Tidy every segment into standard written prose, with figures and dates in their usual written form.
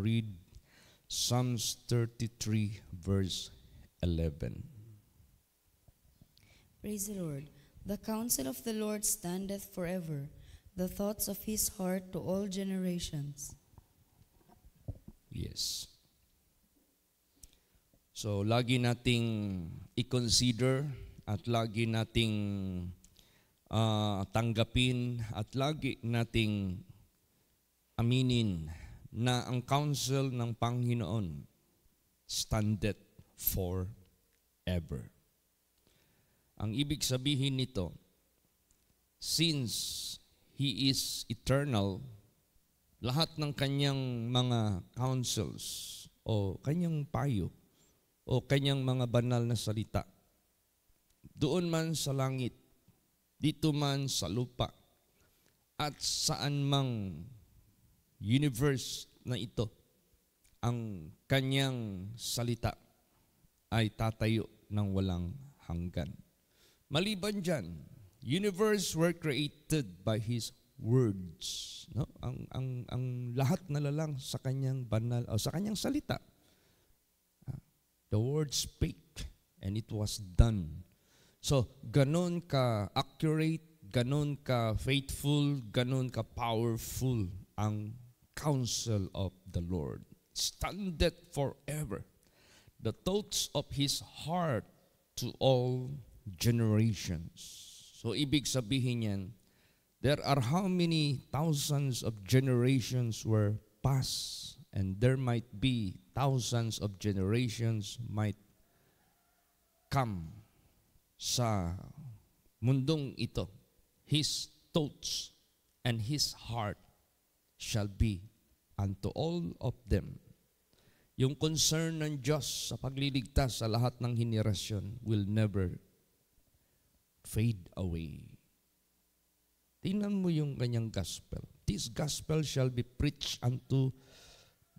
read Psalms 33 verse 11. Praise the Lord. The counsel of the Lord standeth forever, the thoughts of his heart to all generations. Yes. So, lagi nating i-consider at lagi nating tanggapin at lagi nating aminin na ang counsel ng Panginoon standeth forever. Ang ibig sabihin nito, since He is eternal, lahat ng kanyang mga counsels o kanyang payo o kanyang mga banal na salita, doon man sa langit, dito man sa lupa, at saan mang universe na ito, ang kanyang salita ay tatayo ng walang hanggan. Maliban dyan, universe were created by His words. No? Ang lahat na lalang sa kanyang banal o sa kanyang salita. The word spake and it was done. So, ganon ka accurate, ganon ka faithful, ganon ka powerful ang counsel of the Lord. Standeth forever. The thoughts of His heart to all generations. So, ibig sabihin yan, there are how many thousands of generations were passed, and there might be thousands of generations might come sa mundong ito. His thoughts and His heart shall be unto all of them. Yung concern ng Diyos sa pagliligtas sa lahat ng henerasyon will never fade away. Tingnan mo yung kanyang gospel. This gospel shall be preached unto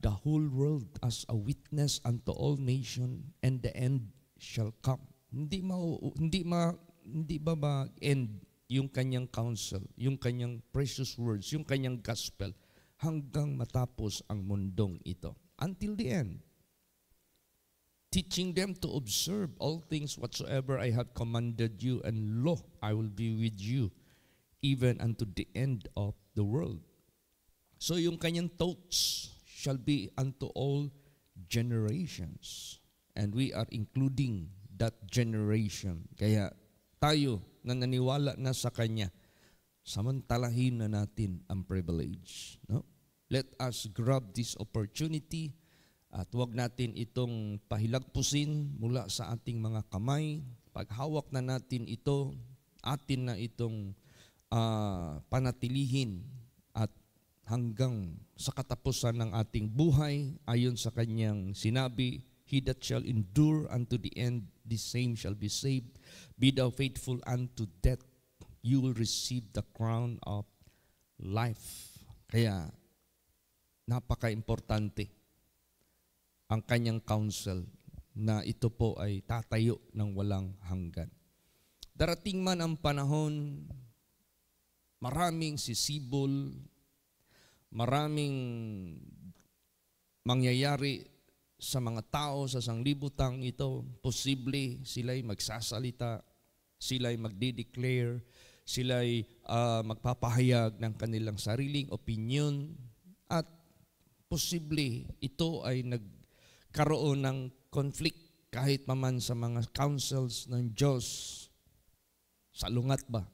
the whole world as a witness unto all nations, and the end shall come. Hindi ba ma-end yung kanyang counsel, yung kanyang precious words, yung kanyang gospel hanggang matapos ang mundong ito. Until the end. Teaching them to observe all things whatsoever I have commanded you, and lo, I will be with you even unto the end of the world. So yung kanyang thoughts shall be unto all generations. And we are including that generation. Kaya tayo na naniwala na sa Kanya, samantalahin na natin ang privilege. No? Let us grab this opportunity at huwag natin itong pahilagpusin mula sa ating mga kamay. Paghawak na natin ito, atin na itong panatilihin at hanggang sa katapusan ng ating buhay, ayon sa kanyang sinabi, he that shall endure unto the end, the same shall be saved. Be thou faithful unto death, you will receive the crown of life. Kaya, napaka-importante ang kanyang counsel na ito po ay tatayo ng walang hanggan. Darating man ang panahon, maraming sisibol, maraming mangyayari sa mga tao sa sanglibutang ito. Posible sila'y magsasalita, sila'y magde-declare, sila'y magpapahayag ng kanilang sariling opinion, at posible ito ay nagkaroon ng conflict kahit paman sa mga counsels ng Diyos. Salungat ba?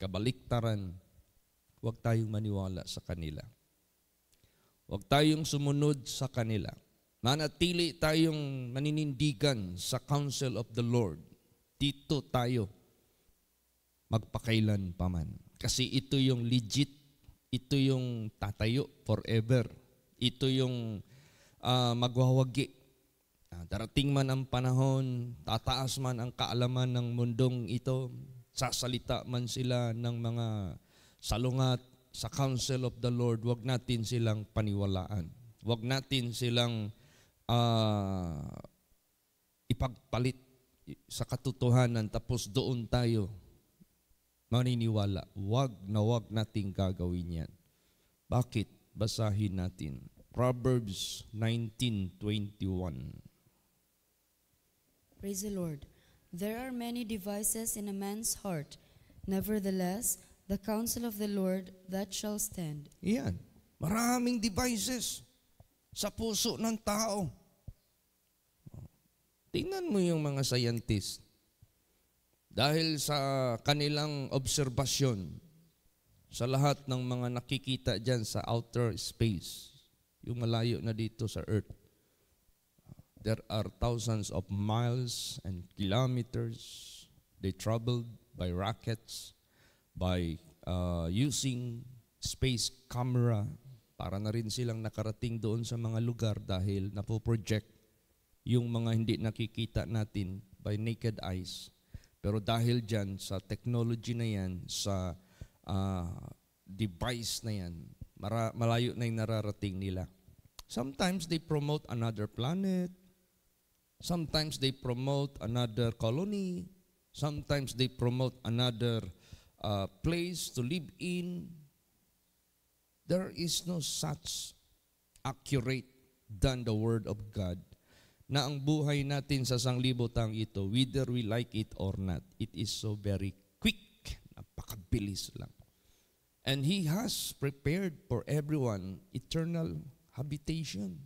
Kabaliktaran. Huwag tayong maniwala sa kanila. Huwag tayong sumunod sa kanila. Manatili tayong maninindigan sa counsel of the Lord. Dito tayo magpakailan paman. Kasi ito yung legit, ito yung tatayo forever. Ito yung magwawagi. Darating man ang panahon, tataas man ang kaalaman ng mundong ito, sasalita man sila ng mga salungat sa counsel of the Lord, wag natin silang paniwalaan. Wag natin silang ipagpalit sa katotohanan tapos doon tayo maniniwala. Wag na wag nating gagawin yan. Bakit? Basahin natin Proverbs 19:21. Praise the Lord. There are many devices in a man's heart. Nevertheless, the counsel of the Lord that shall stand. Iyan. Maraming devices sa puso ng tao. Tingnan mo yung mga scientist. Dahil sa kanilang obserbasyon sa lahat ng mga nakikita dyan sa outer space, yung malayo na dito sa Earth, there are thousands of miles and kilometers. They traveled by rockets, by using space camera, para na rin silang nakarating doon sa mga lugar dahil napoproject yung mga hindi nakikita natin by naked eyes. Pero dahil dyan, sa technology na yan, sa device na yan, malayo na yung nararating nila. Sometimes they promote another planet. Sometimes they promote another colony. Sometimes they promote another place to live in. There is no such accurate than the Word of God na ang buhay natin sa sanglibotang ito, whether we like it or not, it is so very quick, napakabilis lang. And He has prepared for everyone eternal habitation,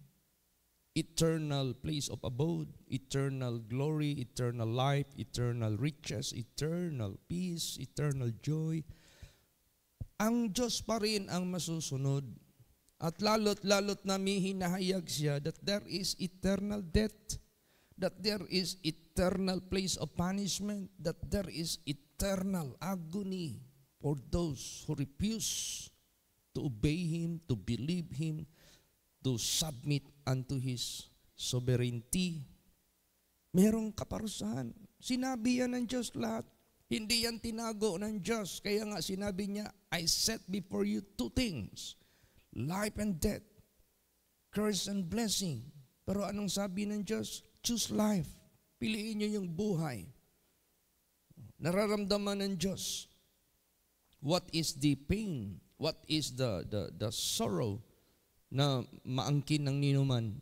eternal place of abode, eternal glory, eternal life, eternal riches, eternal peace, eternal joy. Ang Diyos pa rin ang masusunod. At lalot na may hinahayag siya that there is eternal death, that there is eternal place of punishment, that there is eternal agony for those who refuse to obey Him, to believe Him, to submit unto His sovereignty. Merong kaparusahan. Sinabi yan ng Diyos lahat. Hindi yan tinago ng Diyos. Kaya nga sinabi niya, I set before you two things, life and death, curse and blessing. Pero anong sabi ng Diyos? Choose life. Piliin niyo yung buhay. Nararamdaman ng Diyos. What is the pain? What is the sorrow na maangkin ng ninuman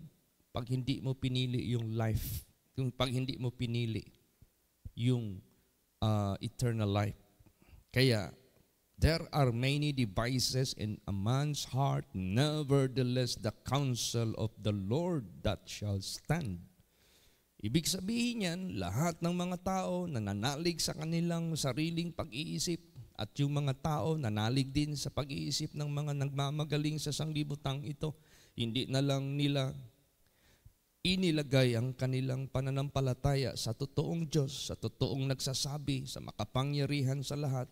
pag hindi mo pinili yung life, yung pag hindi mo pinili yung eternal life. Kaya, there are many devices in a man's heart, nevertheless the counsel of the Lord that shall stand. Ibig sabihin yan, lahat ng mga tao nananalig sa kanilang sariling pag-iisip at yung mga tao nanalig din sa pag-iisip ng mga nagmamagaling sa sanglibutang ito. Hindi na lang nila inilagay ang kanilang pananampalataya sa totoong Diyos, sa totoong nagsasabi, sa makapangyarihan sa lahat,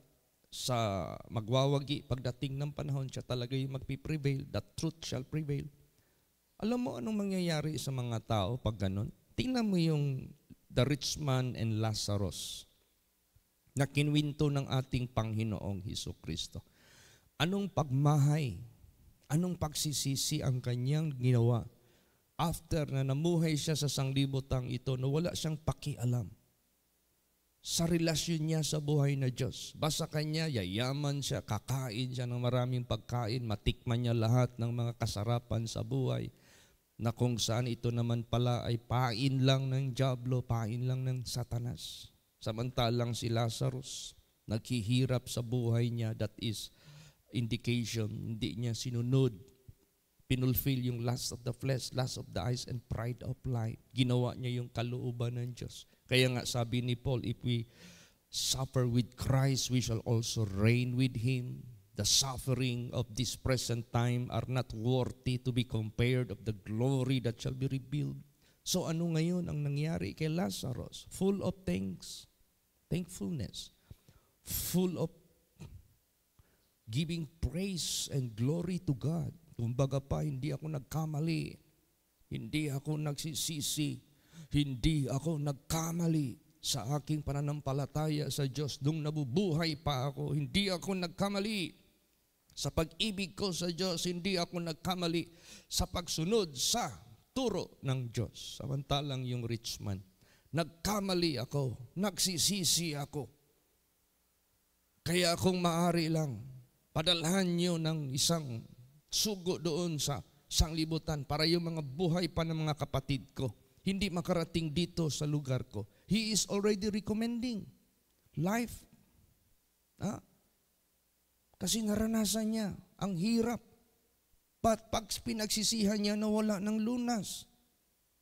sa magwawagi pagdating ng panahon, siya talaga yung magpiprevail, that truth shall prevail. Alam mo anong mangyayari sa mga tao pag ganun? Tingnan mo yung the rich man and Lazarus na kinwinto ng ating Panginoong Hesukristo. Anong pagmahay, anong pagsisisi ang kanyang ginawa after na namuhay siya sa sanglibotang ito na wala siyang pakialam sa relasyon niya sa buhay na Diyos. Basta kanya, yayaman siya, kakain siya ng maraming pagkain, matikman niya lahat ng mga kasarapan sa buhay, na kung saan ito naman pala ay pain lang ng dyablo, pain lang ng Satanas. Samantalang si Lazarus, naghihirap sa buhay niya, that is indication, hindi niya sinunod, pinulfill yung lust of the flesh, lust of the eyes, and pride of life. Ginawa niya yung kalooban ng Diyos. Kaya nga sabi ni Paul, if we suffer with Christ, we shall also reign with Him. The suffering of this present time are not worthy to be compared of the glory that shall be revealed. So ano ngayon ang nangyari kay Lazarus? Full of thankfulness, full of giving praise and glory to God. Kumbaga pa, hindi ako nagkamali, hindi ako nagsisisi, hindi ako nagkamali sa aking pananampalataya sa Diyos. Nung nabubuhay pa ako, hindi ako nagkamali sa pag-ibig ko sa Diyos, hindi ako nagkamali sa pagsunod sa turo ng Diyos. Samantalang yung rich man, nagkamali ako, nagsisisi ako. Kaya kung maaari lang, padalhan niyo ng isang sugo doon sa sanglibutan para yung mga buhay pa ng mga kapatid ko hindi makarating dito sa lugar ko. He is already recommending life. Kasi naranasan niya ang hirap. But pag pinagsisihan niya na wala ng lunas,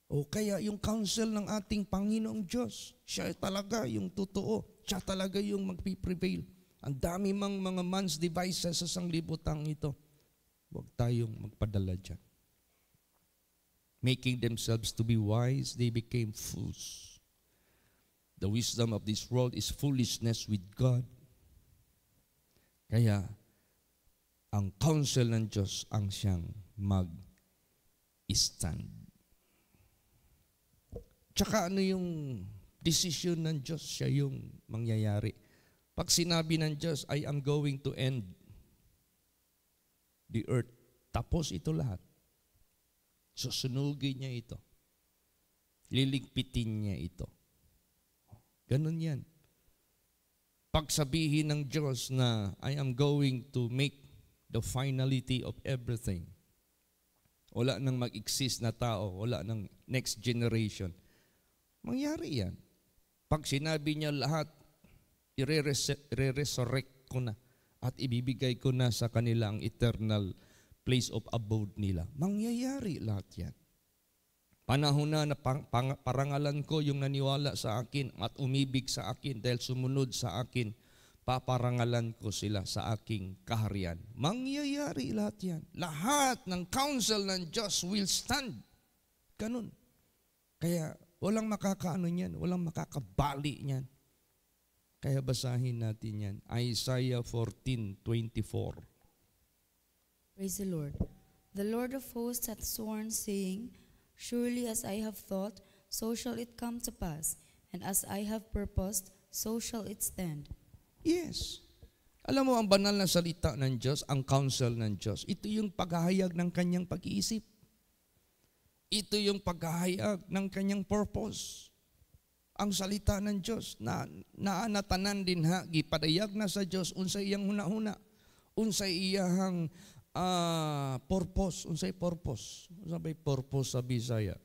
o kaya yung counsel ng ating Panginoong Diyos, siya talaga yung totoo. Siya talaga yung magpiprevail. Ang dami mang mga man's devices sa sanglibutang ito. Huwag tayong magpadala dyan. Making themselves to be wise, they became fools. The wisdom of this world is foolishness with God. Kaya, ang counsel ng Diyos ang siyang mag-stand. Tsaka ano yung decision ng Diyos, siya yung mangyayari. Pag sinabi ng Diyos, I am going to end the earth, tapos ito lahat. Susunugin niya ito. Liligpitin niya ito. Ganun yan. Pag sabihin ng Diyos na I am going to make the finality of everything, wala nang mag-exist na tao, wala nang next generation, mangyari yan. Pag sinabi niya lahat, i-resurrect ko na at ibibigay ko na sa kanila ang eternal place of abode nila, mangyayari lahat yan. Panahon na parangalan ko yung naniwala sa akin at umibig sa akin dahil sumunod sa akin, paparangalan ko sila sa aking kaharian. Mangyayari lahat yan. Lahat ng counsel ng Diyos will stand. Ganun. Kaya walang makakaano niyan, walang makakabali niyan. Kaya basahin natin yan. Isaiah 14:24. Praise the Lord. The Lord of hosts hath sworn, saying, Surely as I have thought, so shall it come to pass, and as I have purposed, so shall it stand. Yes. Alam mo, ang banal na salita ng Diyos, ang counsel ng Diyos, ito yung paghahayag ng kanyang pag-iisip. Ito yung paghahayag ng kanyang purpose. Ang salita ng Diyos, na naanatanan din ha, gipadayag na sa Diyos, unsay iyang huna-huna, unsay iyang purpose, unsay purpose. Unsay purpose sa Bisaya?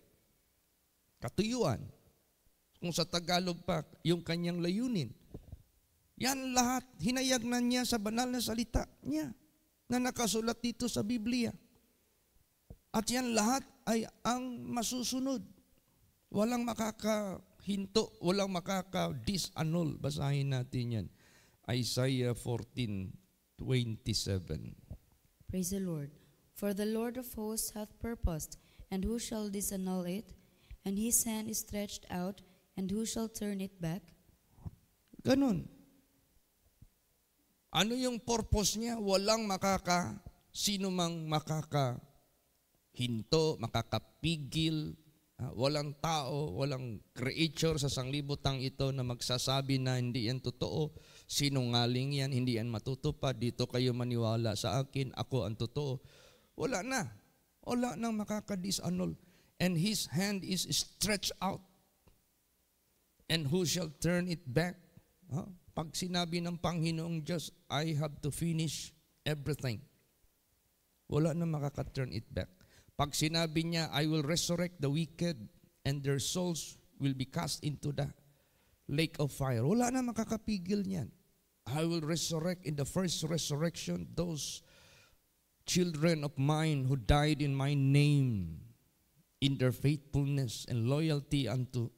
Katuyuan. Kung sa Tagalog pa, yung kanyang layunin. Yan lahat, hinayag na niya sa banal na salita niya na nakasulat dito sa Biblia. At yan lahat ay ang masusunod. Walang makakahinto, walang makaka-disannul. Basahin natin yan. Isaiah 14:27. Praise the Lord. For the Lord of hosts hath purposed, and who shall disannul it? And his hand is stretched out, and who shall turn it back? Ganun. Ano yung purpose niya? Walang sino mang makakahinto, makakapigil, walang tao, walang creature sa sanglibutang ito na magsasabi na hindi yan totoo, sinungaling yan, hindi yan matutupad, dito kayo maniwala sa akin, ako ang totoo. Wala na. Wala nang makakadisannul. And his hand is stretched out. And who shall turn it back? Pag sinabi ng Panginoong Diyos, I have to finish everything. Wala na makaka-turn it back. Pag sinabi niya, I will resurrect the wicked and their souls will be cast into the lake of fire. Wala na makakapigil niyan. I will resurrect in the first resurrection those children of mine who died in my name in their faithfulness and loyalty unto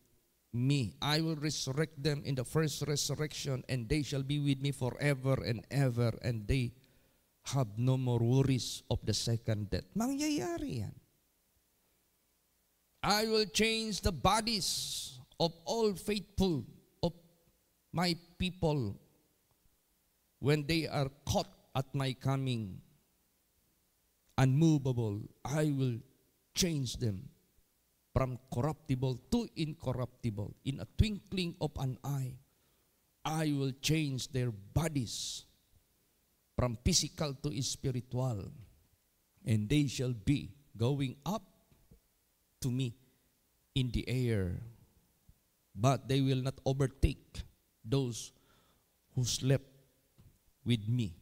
me. I will resurrect them in the first resurrection, and they shall be with me forever and ever, and they have no more worries of the second death. Mangyayari yan. I will change the bodies of all faithful of my people when they are caught at my coming. Unmovable, I will change them from corruptible to incorruptible. In a twinkling of an eye, I will change their bodies from physical to spiritual, and they shall be going up to me in the air, but they will not overtake those who slept with me.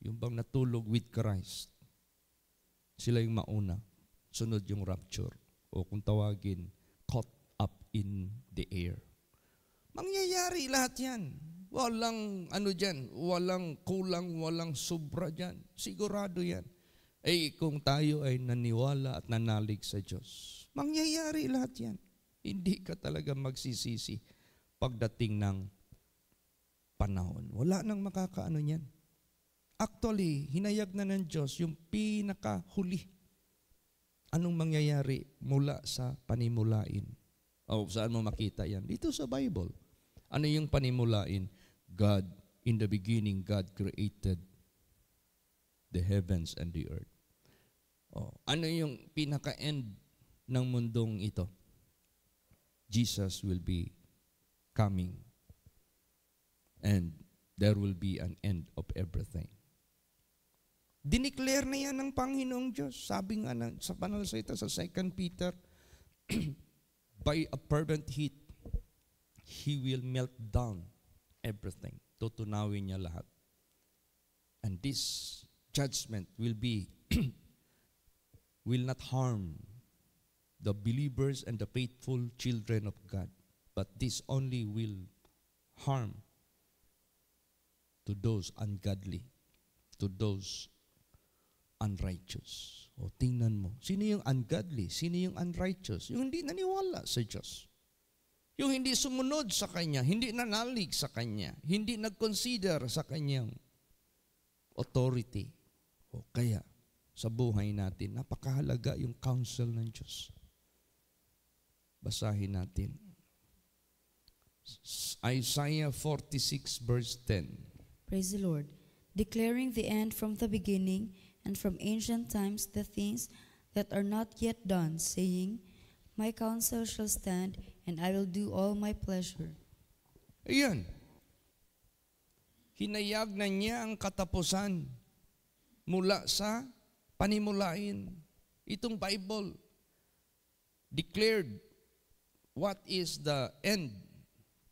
Yung bang natulog with Christ, sila yung mauna. sunod yung rapture. O kung tawagin, caught up in the air. Mangyayari lahat yan. Walang dyan, walang kulang, walang sobra dyan. Sigurado yan. Kung tayo ay naniwala at nanalig sa Diyos, mangyayari lahat yan. Hindi ka talaga magsisisi pagdating ng panahon. Wala nang makakaano niyan. Actually, hinayag na ng Diyos yung pinakahuli. Anong mangyayari mula sa panimulain? Saan mo makita yan? Dito sa Bible. Ano yung panimulain? God, in the beginning, God created the heavens and the earth. Ano yung pinaka-end ng mundong ito? Jesus will be coming and there will be an end of everything. Dineclare na yan ng Panginoong Diyos. Sabi nga sa banal na salita sa 2 Peter, by a fervent heat, He will melt down everything. Tutunawin niya lahat. And this judgment will not harm the believers and the faithful children of God. But this only will harm to those ungodly, to those unrighteous. Tingnan mo, sino yung ungodly? Sino yung unrighteous? Yung hindi naniwala sa Diyos. Yung hindi sumunod sa Kanya, hindi nanalig sa Kanya, hindi nag-consider sa Kanyang authority. Kaya, sa buhay natin, napakahalaga yung counsel ng Diyos. Basahin natin. Isaiah 46 verse 10. Praise the Lord. Declaring the end from the beginning, and from ancient times the things that are not yet done, saying, My counsel shall stand, and I will do all my pleasure. Ayan. Hinayag na niya ang katapusan mula sa panimulain. Itong Bible declared what is the end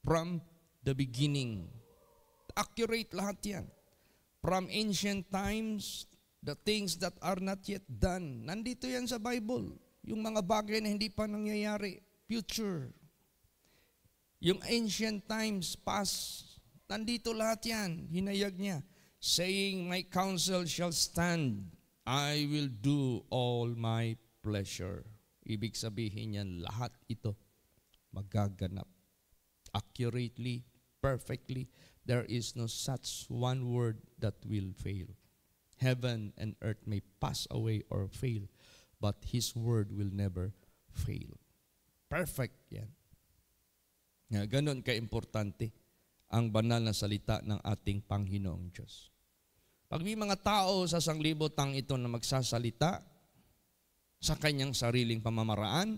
from the beginning. Accurate lahat yan. From ancient times, the things that are not yet done. Nandito yan sa Bible. Yung mga bagay na hindi pa nangyayari. Future. Yung ancient times, past. Nandito lahat yan. Hinayag niya. Saying, My counsel shall stand. I will do all my pleasure. Ibig sabihin yan, lahat ito magaganap. Accurately, perfectly. There is no such one word that will fail. Heaven and earth may pass away or fail, but His word will never fail. Perfect yan. Ganon ka-importante ang banal na salita ng ating Panginoong Diyos. Pag may mga tao sa sanglibotang ito na magsasalita sa kanyang sariling pamamaraan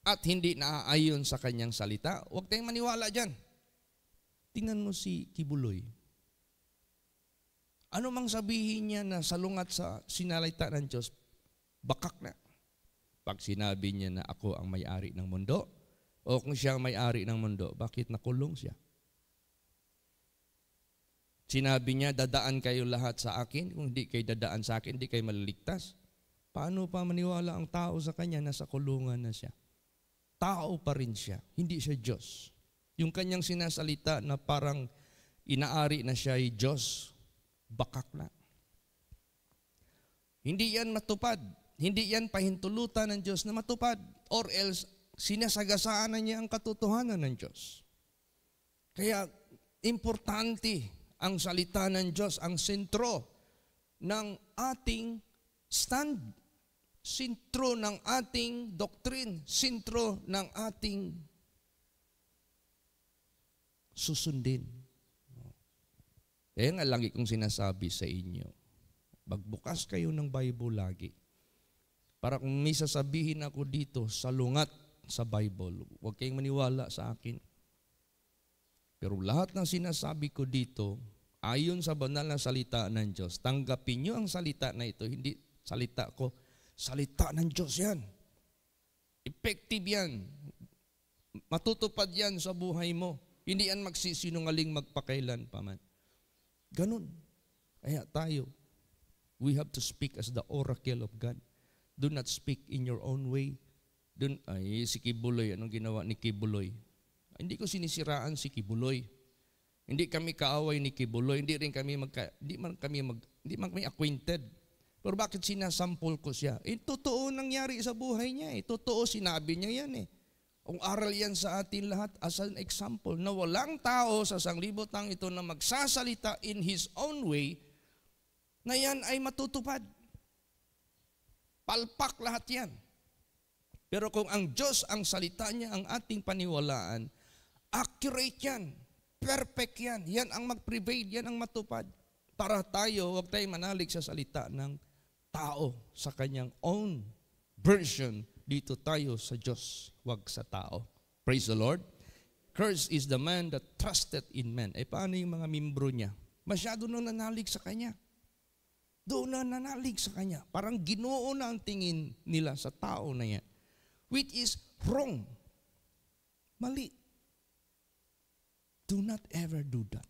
at hindi naaayon sa kanyang salita, huwag tayong maniwala dyan. Tingnan mo si Kibuloy. Ano mang sabihin niya na salungat sa sinalita ng Diyos, bakak na. Pag sinabi niya na ako ang may-ari ng mundo, o kung siya ang may-ari ng mundo, bakit nakulong siya? Sinabi niya, dadaan kayo lahat sa akin, kung hindi kayo dadaan sa akin, hindi kayo maliligtas. Paano pa maniwala ang tao sa kanya na sa kulungan na siya? Tao pa rin siya, hindi siya Diyos. Yung kanyang sinasalita na parang inaari na siya ay Diyos, bakak na. Hindi yan matupad. Hindi yan pahintulutan ng Diyos na matupad. Or else, sinasagasaan na niya ang katotohanan ng Diyos. Kaya, importante ang salita ng Diyos, ang sentro ng ating stand, sentro ng ating doctrine, sentro ng ating susundin. Kaya nga lagi kong sinasabi sa inyo, magbukas kayo ng Bible lagi. Para kung may sasabihin ako dito, salungat sa Bible, huwag kayong maniwala sa akin. Pero lahat ng sinasabi ko dito, ayon sa banal na salita ng Diyos, tanggapin nyo ang salita na ito, hindi salita ko, salita ng Diyos yan. Effective yan. Matutupad yan sa buhay mo. Hindi yan magsisinungaling magpakailan pa man. Ganun. Kaya tayo, we have to speak as the oracle of God. Do not speak in your own way. Si Kibuloy, anong ginawa ni Kibuloy? Hindi ko sinisiraan si Kibuloy. Hindi kami kaaway ni Kibuloy. Hindi man kami acquainted. Pero bakit sinasampol ko siya? Totoo nangyari sa buhay niya. Totoo, sinabi niya yan. Ang aral yan sa atin lahat as an example na walang tao sa sanglibotang ito na magsasalita in his own way na yan ay matutupad. Palpak lahat yan. Pero kung ang Diyos ang salita niya, ang ating paniwalaan, accurate yan, perfect yan, yan ang mag-prevail, yan ang matupad. Para tayo, huwag tayong manalig sa salita ng tao sa kanyang own version. Dito tayo sa Diyos, huwag sa tao. Praise the Lord. Cursed is the man that trusted in man. Paano yung mga membro niya? Masyado nang nanalig sa kanya. Doon na nanalig sa kanya. Parang Ginoo na ang tingin nila sa tao na yan. Which is wrong. Mali. Do not ever do that.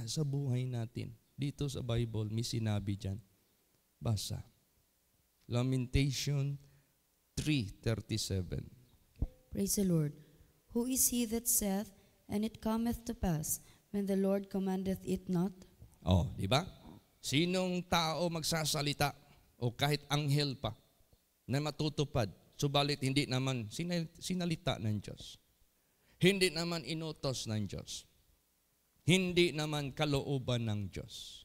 Sa buhay natin, dito sa Bible, may sinabi dyan. Basa. Lamentation 3:37. Praise the Lord. Who is he that saith, and it cometh to pass, when the Lord commandeth it not? Di ba? Sinong tao magsasalita, o kahit anghel pa, na matutupad, subalit hindi naman sinalita ng Diyos. Hindi naman inutos ng Diyos. Hindi naman kalooban ng Diyos.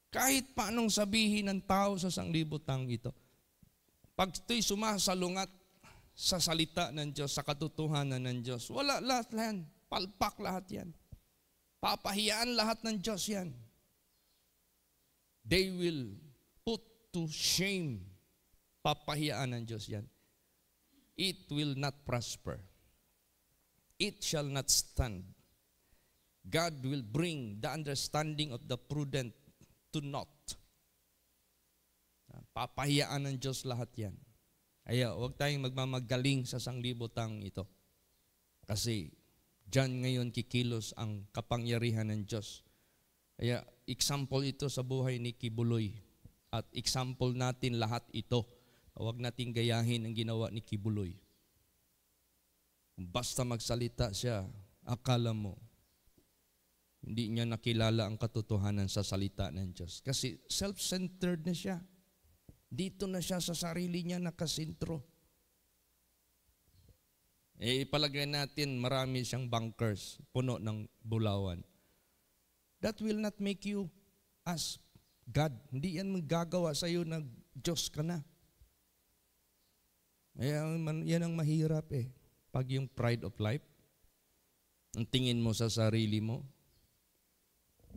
Kahit paanong sabihin ng tao sa sanglibotang ito, pag ito'y sumasalungat sa salita ng Diyos, sa katotohanan ng Diyos, wala lahat yan. Palpak lahat yan. Papahiyaan lahat ng Diyos yan. They will put to shame. Papahiyaan ng Diyos yan. It will not prosper. It shall not stand. God will bring the understanding of the prudent to naught. Papahiyaan ng Diyos lahat yan. Huwag tayong magmamagaling sa sanglibotang ito. Kasi dyan ngayon kikilos ang kapangyarihan ng Diyos. Example ito sa buhay ni Kibuloy. At example natin lahat ito. Huwag nating gayahin ang ginawa ni Kibuloy. Basta magsalita siya, akala mo, hindi niya nakilala ang katotohanan sa salita ng Diyos. Kasi self-centered na siya. Dito na siya sa sarili niya nakasintro. Ipalagay natin marami siyang bunkers, puno ng bulawan. That will not make you as God. Hindi yan magagawa sa iyo na Diyos ka na. Yan ang mahirap Pag yung pride of life, ang tingin mo sa sarili mo,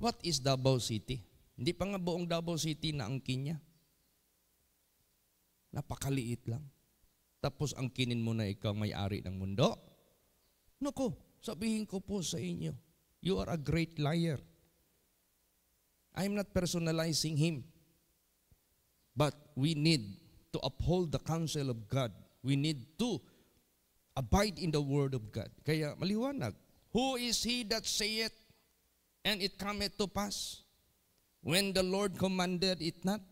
what is Davao City? Hindi pa nga buong Davao City na angkin niya. Napakaliit lang. Tapos angkinin mo na ikaw may-ari ng mundo? Naku, sabihin ko po sa inyo, you are a great liar. I'm not personalizing him. But we need to uphold the counsel of God. We need to abide in the word of God. Kaya maliwanag, who is he that saith, and it cometh to pass, when the Lord commanded it not?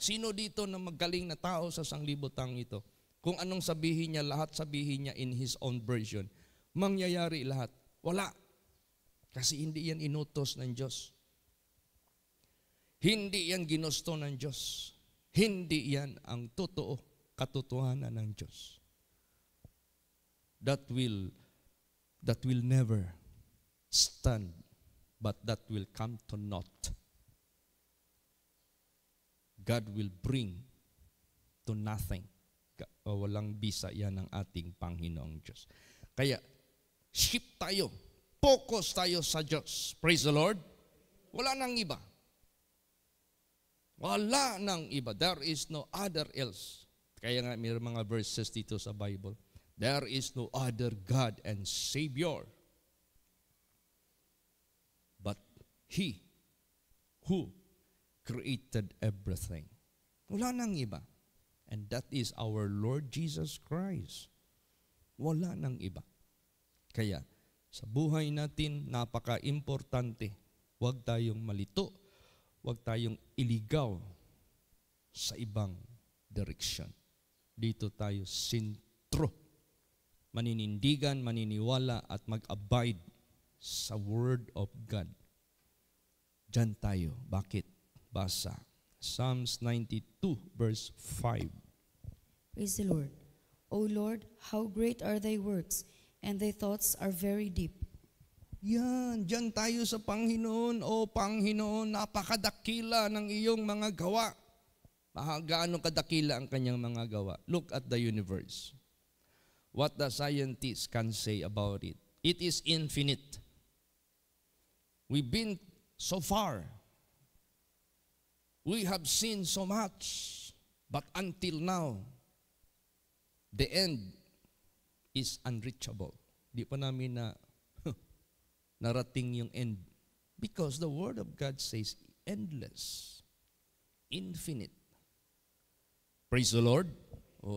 Sino dito na magaling na tao sa sanglibotang ito? Kung anong sabihin niya, lahat sabihin niya in his own version. Mangyayari lahat. Wala. Kasi hindi yan inutos ng Diyos. Hindi yan ginusto ng Diyos. Hindi yan ang totoo, katotohanan ng Diyos. That will never stand, but that will come to naught. God will bring to nothing. Walang bisa yan ng ating Panginoong Diyos. Kaya, shift tayo. Focus tayo sa Diyos. Praise the Lord. Wala nang iba. Wala nang iba. There is no other else. Kaya nga, may mga verses dito sa Bible. There is no other God and Savior but He who created everything. Wala nang iba. And that is our Lord Jesus Christ. Wala nang iba. Kaya, sa buhay natin, napaka-importante. Huwag tayong malito. Huwag tayong iligaw sa ibang direksyon. Dito tayo sentro. Maninindigan, maniniwala at mag-abide sa Word of God. Diyan tayo. Bakit? Basa. Psalms 92 verse 5. Praise the Lord. O Lord, how great are thy works, and thy thoughts are very deep. Yan, diyan tayo sa Panginoon. O Panginoon, napakadakila ng iyong mga gawa. Gaano kadakila ang kanyang mga gawa. Look at the universe. What the scientists can say about it. It is infinite. We've been so far. We have seen so much. But until now, the end is unreachable. Di pa namin narating yung end. Because the Word of God says endless, infinite. Praise the Lord.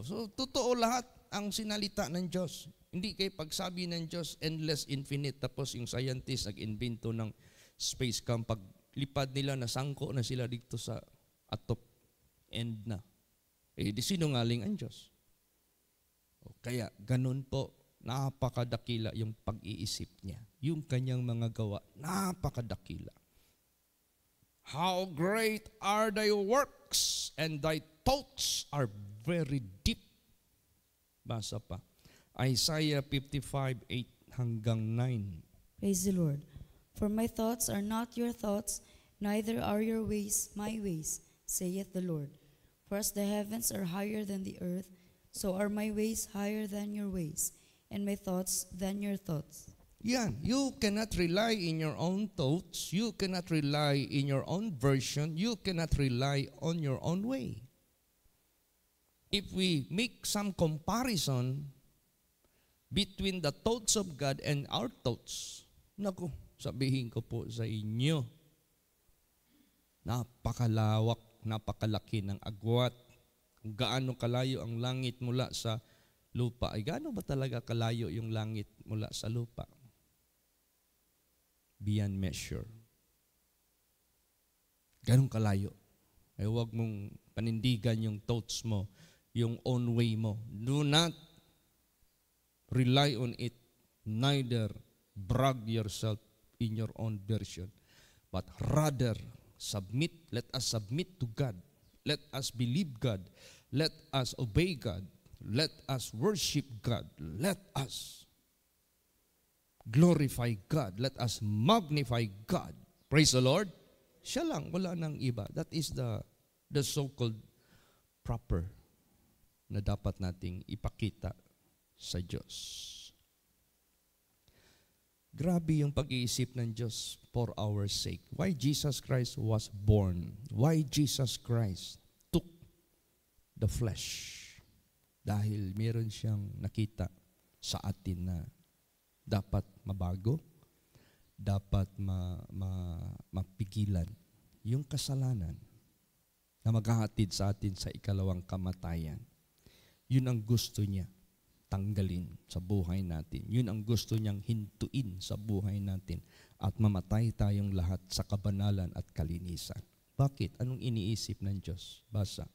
So, totoo lahat ang sinalita ng Diyos. Hindi kay pagsabi ng Diyos, endless, infinite, tapos yung scientist nag-invento ng space camp, paglipad nila, nasangko na sila dito sa atop, end na. Di sinungaling ang Diyos. Kaya, ganun po, napakadakila yung pag-iisip niya. Yung kanyang mga gawa, napakadakila. How great are thy works, and thy thoughts are very deep. Basa pa. Isaiah 55:8 hanggang 9. Praise the Lord. For my thoughts are not your thoughts, neither are your ways my ways, saith the Lord. For as the heavens are higher than the earth, so are my ways higher than your ways, and my thoughts than your thoughts. Yan, you cannot rely in your own thoughts, you cannot rely in your own version, you cannot rely on your own way. If we make some comparison between the thoughts of God and our thoughts, naku, sabihin ko po sa inyo, napakalawak, napakalaki ng agwat. Kung gaano kalayo ang langit mula sa lupa, ay gaano ba talaga kalayo yung langit mula sa lupa? Beyond measure. Ganong kalayo. Ay huwag mong panindigan yung thoughts mo, yung own way mo. Do not rely on it, neither brag yourself in your own version, but rather let us submit to God. Let us believe God. Let us obey God. Let us worship God. Let us glorify God. Let us magnify God. Praise the Lord. Siya lang, wala nang iba. That is the so-called proper na dapat nating ipakita sa Diyos. Grabe yung pag-iisip ng Diyos for our sake. Why Jesus Christ was born? Why Jesus Christ took the flesh? Dahil meron siyang nakita sa atin na dapat mabago, dapat mapigilan yung kasalanan na maghahatid sa atin sa ikalawang kamatayan. Yun ang gusto niya tanggalin sa buhay natin. Yun ang gusto niyang hintuin sa buhay natin at mamatay tayong lahat sa kabanalan at kalinisan. Bakit? Anong iniisip ng Diyos? Basa.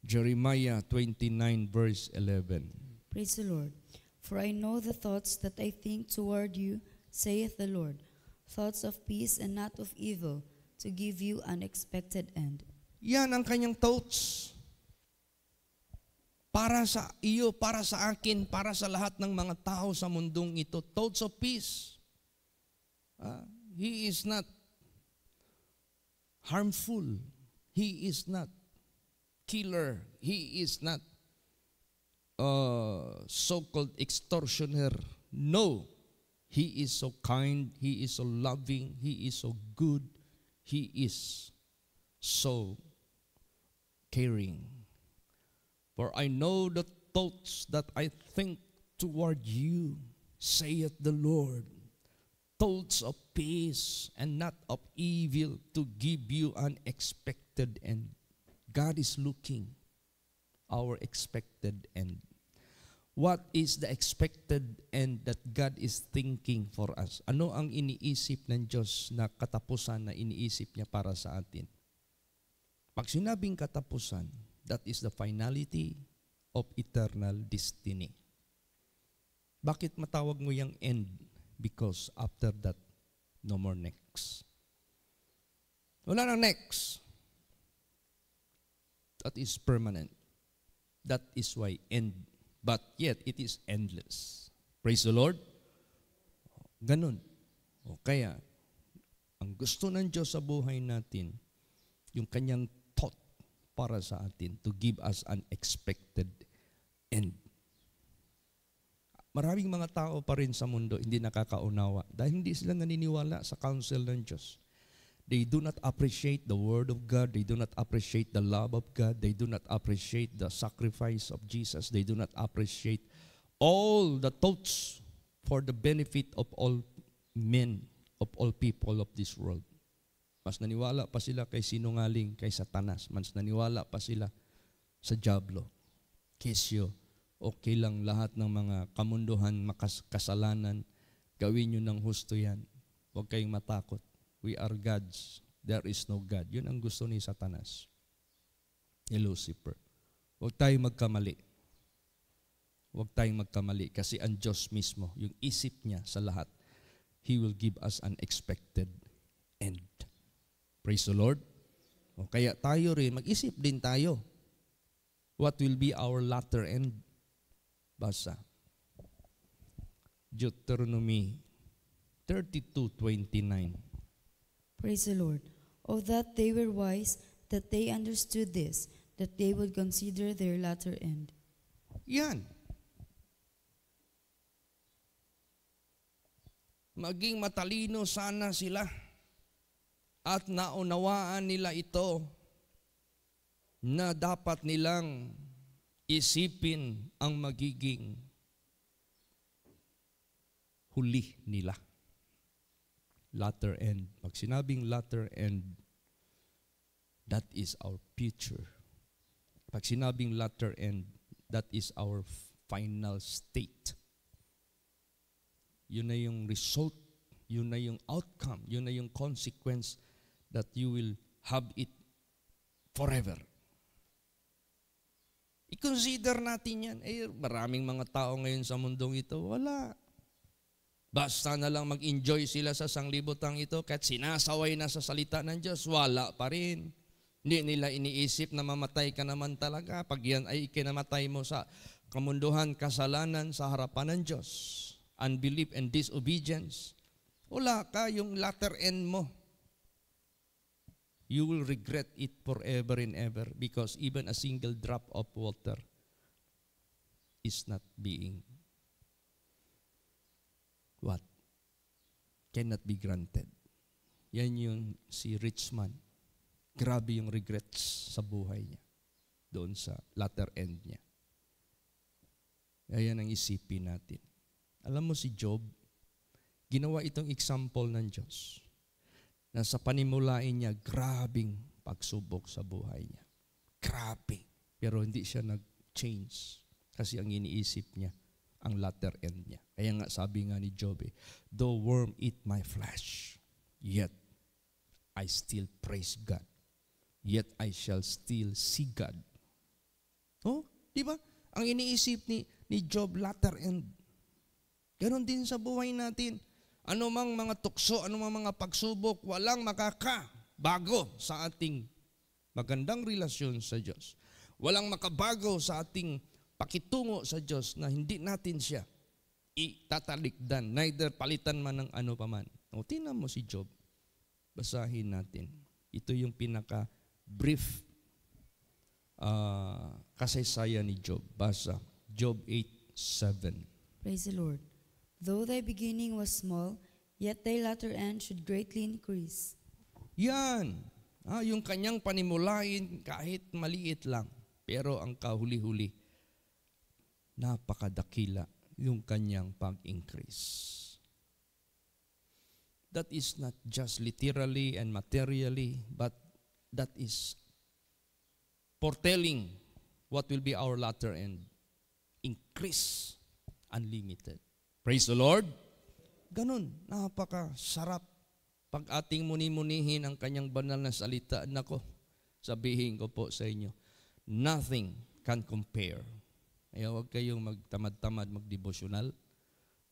Jeremiah 29 verse 11. Praise the Lord. For I know the thoughts that I think toward you, saith the Lord, thoughts of peace and not of evil, to give you an expected end. Yan ang kanyang thoughts. Para sa iyo, para sa akin, para sa lahat ng mga tao sa mundong ito, thoughts of peace. He is not harmful. He is not killer. He is not so-called extortioner. No. He is so kind. He is so loving. He is so good. He is so caring. For I know the thoughts that I think toward you, saith the Lord, thoughts of peace and not of evil, to give you an expected end. God is looking our expected end. What is the expected end that God is thinking for us? Ano ang iniisip ng Diyos na katapusan na iniisip niya para sa atin? Pag sinabing katapusan, that is the finality of eternal destiny. Bakit matawag mo yung end? Because after that, no more next. Wala nang next. That is permanent. That is why end. But yet, it is endless. Praise the Lord. Ganun. O kaya, ang gusto ng Diyos sa buhay natin, yung kanyang thought para sa atin to give us an expected end. Maraming mga tao pa rin sa mundo hindi nakakaunawa dahil hindi sila naniniwala sa counsel ng Diyos. They do not appreciate the Word of God. They do not appreciate the love of God. They do not appreciate the sacrifice of Jesus. They do not appreciate all the thoughts for the benefit of all men, of all people of this world. Mas naniwala pa sila kay sinungaling, kay Satanas. Mas naniwala pa sila sa Diablo. Kesyo, okay lang lahat ng mga kamunduhan, kasalanan, gawin nyo ng husto yan. Huwag kayong matakot. We are gods. There is no God. Yun ang gusto ni Satanas. Ni Lucifer. Huwag tayong magkamali. Huwag tayong magkamali kasi ang Diyos mismo, yung isip niya sa lahat, He will give us an expected end. Praise the Lord. O kaya tayo rin, mag-isip din tayo. What will be our latter end? Basa. Deuteronomy 32:29. Praise the Lord. Oh, that they were wise, that they understood this, that they would consider their latter end. Yan. Maging matalino sana sila at naunawaan nila ito na dapat nilang isipin ang magiging huli nila. Latter end. Pag sinabing latter end, that is our future. Pag sinabing latter end, that is our final state. Yun na yung result, yun na yung outcome, yun na yung consequence that you will have it forever. I-consider natin yan. Maraming mga tao ngayon sa mundong ito, wala. Basta na lang mag-enjoy sila sa sanglibutang ito kahit sinasaway na sa salita ng Diyos, wala pa rin. Hindi nila iniisip na mamatay ka naman talaga pag yan ay ikinamatay mo sa kamunduhan, kasalanan sa harapan ng Diyos. Unbelief and disobedience. Wala ka, yung latter end mo. You will regret it forever and ever because even a single drop of water is not being what? Cannot be granted. Yan yung si rich man. Grabe yung regrets sa buhay niya. Doon sa latter end niya. Ayan ang isipin natin. Alam mo si Job, ginawa itong example ng Diyos na sa panimulain niya, grabing pagsubok sa buhay niya. Grabe. Pero hindi siya nag-change kasi ang iniisip niya, ang latter end niya. Kaya nga sabi nga ni Job, though worm eat my flesh, yet I still praise God. Yet I shall still see God. Oh, di ba? Ang iniisip ni Job, latter end. Ganon din sa buhay natin. Ano mang mga tukso, ano mang mga pagsubok, walang makakabago sa ating magandang relasyon sa Diyos. Walang makabago sa ating pakitungo sa Diyos na hindi natin siya itatalikdan, neither palitan man ng ano paman. O, tingnan mo si Job. Basahin natin. Ito yung pinaka-brief kasaysayan ni Job. Basa, Job 8:7. Praise the Lord. Though thy beginning was small, yet thy latter end should greatly increase. Yan. Yung kanyang panimulain kahit maliit lang. Pero ang kahuli-huli, napakadakila yung kanyang pag-increase. That is not just literally and materially, but that is foretelling what will be our latter end. Increase, unlimited. Praise the Lord. Ganun, napakasarap. Pag ating muni-munihin ang kanyang banal na salita, nako, Sabihin ko po sa inyo, nothing can compare. Kaya huwag kayong magtamad-tamad magdevotional.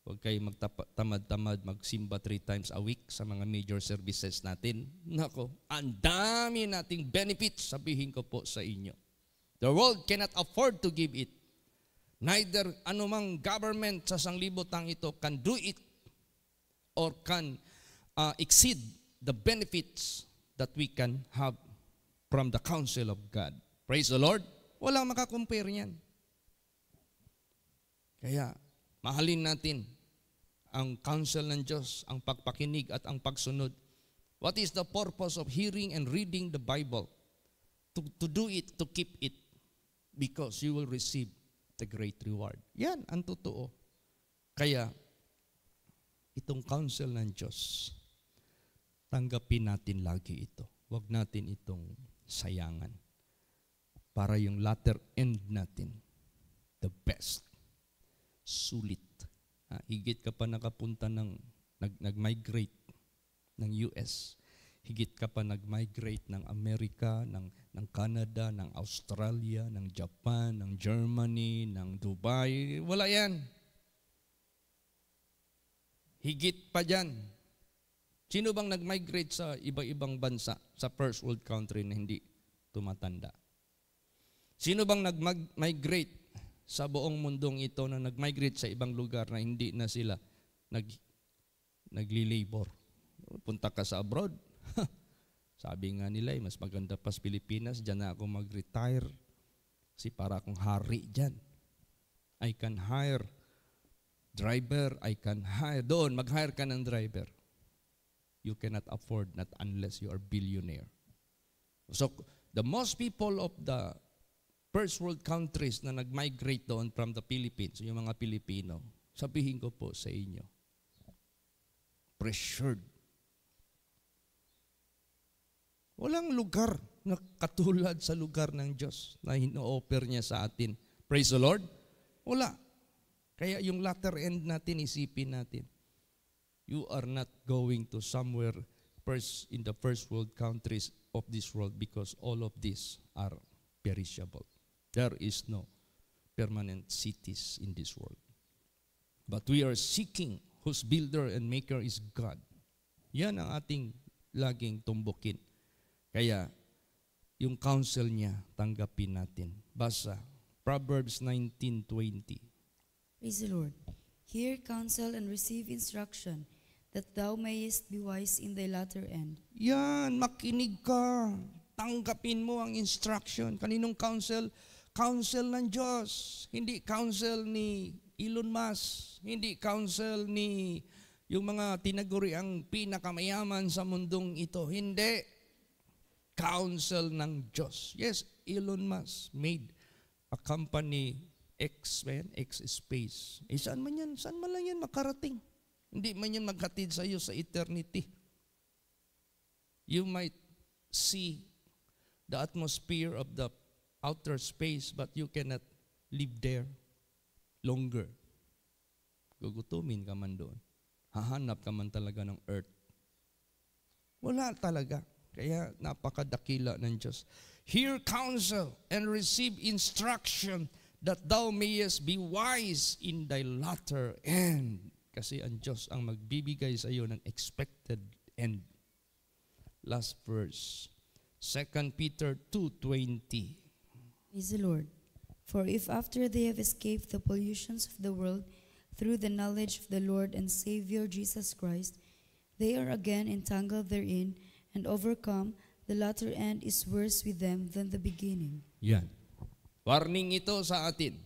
Huwag kayong magtamad-tamad magsimba 3 times a week sa mga major services natin. Nako, ang dami nating benefits, sabihin ko po sa inyo. The world cannot afford to give it. Neither anumang government sa sanglibotang ito can do it or can exceed the benefits that we can have from the counsel of God. Praise the Lord. Walang makakompare niyan. Kaya, mahalin natin ang counsel ng Diyos, ang pagpakinig at ang pagsunod. What is the purpose of hearing and reading the Bible? To do it, to keep it, because you will receive the great reward. Yan ang totoo. Kaya, itong counsel ng Diyos, tanggapin natin lagi ito. Huwag natin itong sayangan. Para yung latter end natin, the best. Sulit. Higit ka pa nakapunta nag-migrate ng US. Higit ka pa nag-migrate ng Amerika, ng Canada, ng Australia, ng Japan, ng Germany, ng Dubai. Wala yan. Higit pa dyan. Sino bang nag-migrate sa iba-ibang bansa, sa first world country na hindi tumatanda? Sino bang nag-migrate sa buong mundong ito na nag-migrate sa ibang lugar na hindi na sila nagli-labor? Punta ka sa abroad. Sabi nga nila, mas maganda pa sa Pilipinas, dyan na ako mag-retire. Kasi para akong hari dyan. I can hire driver, I can hire. Doon, mag-hire ka ng driver. You cannot afford that unless you are billionaire. So, the most people of the first world countries na nag-migrate doon from the Philippines, yung mga Pilipino, sabihin ko po sa inyo, pressured. Walang lugar na katulad sa lugar ng Diyos na hino-offer niya sa atin. Praise the Lord. Wala. Kaya yung latter end natin, isipin natin. You are not going to somewhere first in the first world countries of this world because all of these are perishable. There is no permanent cities in this world. But we are seeking whose builder and maker is God. Yan ang ating laging tumbukin. Kaya, yung counsel niya, tanggapin natin. Basa, Proverbs 19:20. Praise the Lord. Hear counsel and receive instruction, that thou mayest be wise in thy latter end. Yan, makinig ka. Tanggapin mo ang instruction. Kaninong counsel? Counsel ng Diyos. Hindi counsel ni Elon Musk. Hindi counsel ni yung mga tinaguriang pinakamayaman sa mundong ito. Hindi. Counsel ng Diyos. Yes, Elon Musk made a company X Space. Saan man yan? Saan man lang yan makarating? Hindi man yan maghatid sa iyo sa eternity. You might see the atmosphere of the outer space, but you cannot live there longer. Gugutumin ka man doon. Hahanap ka man talaga ng earth. Wala talaga. Kaya napakadakila ng Diyos. Hear counsel and receive instruction that thou mayest be wise in thy latter end. Kasi ang Diyos ang magbibigay sa iyo ng expected end. Last verse. 2 Peter 2:20. Praise the Lord. For if after they have escaped the pollutions of the world through the knowledge of the Lord and Savior Jesus Christ, they are again entangled therein and overcome, the latter end is worse with them than the beginning. Yan. Warning ito sa atin.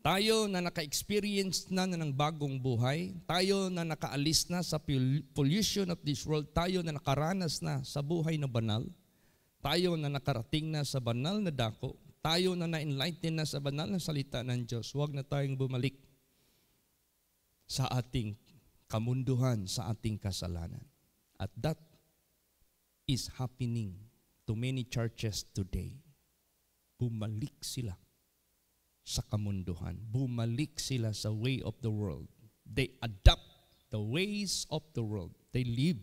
Tayo na naka-experience na ng bagong buhay, tayo na nakaalis na sa pollution of this world, tayo na nakaranas na sa buhay na banal, tayo na nakarating na sa banal na dako, tayo na na-enlighten na sa banal na salita ng Diyos, huwag na tayong bumalik sa ating kamunduhan, sa ating kasalanan. At that is happening to many churches today. Bumalik sila sa kamunduhan. Bumalik sila sa way of the world. They adopt the ways of the world. They live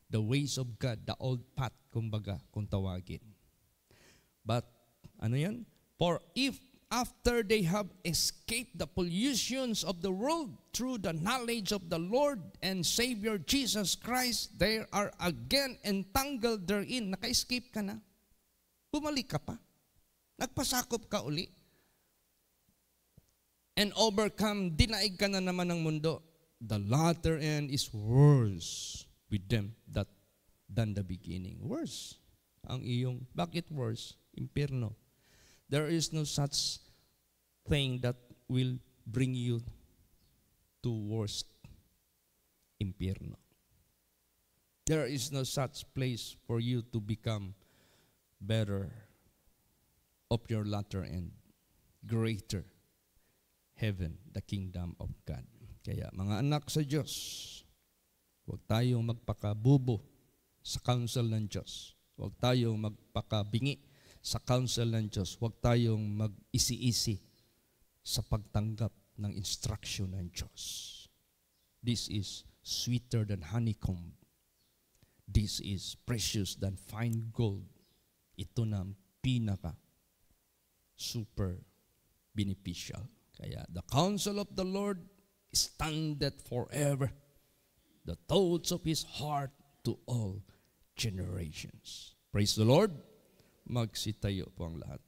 the ways of God, the old path. kumbaga, kung tawagin. But, ano yan? For if after they have escaped the pollutions of the world through the knowledge of the Lord and Savior Jesus Christ, they are again entangled therein. Naka-escape ka na. Bumalik ka pa. Nagpasakop ka uli. And overcome, dinaig ka na naman ng mundo. The latter end is worse with them than the beginning. Worse. Ang iyong, bakit worse? Impierno. There is no such thing that will bring you to worst impierno. There is no such place for you to become better of your latter end, greater heaven, the kingdom of God. Kaya mga anak sa Diyos, huwag tayong magpakabubo sa counsel ng Diyos. Huwag tayong magpakabingi sa counsel ng Diyos. Huwag tayong mag-isi-isi sa pagtanggap ng instruction ng Diyos. This is sweeter than honeycomb. This is precious than fine gold. Ito na ang pinaka super beneficial. Kaya the counsel of the Lord standeth forever. The thoughts of His heart to all generations. Praise the Lord. Magsitayo po ang lahat.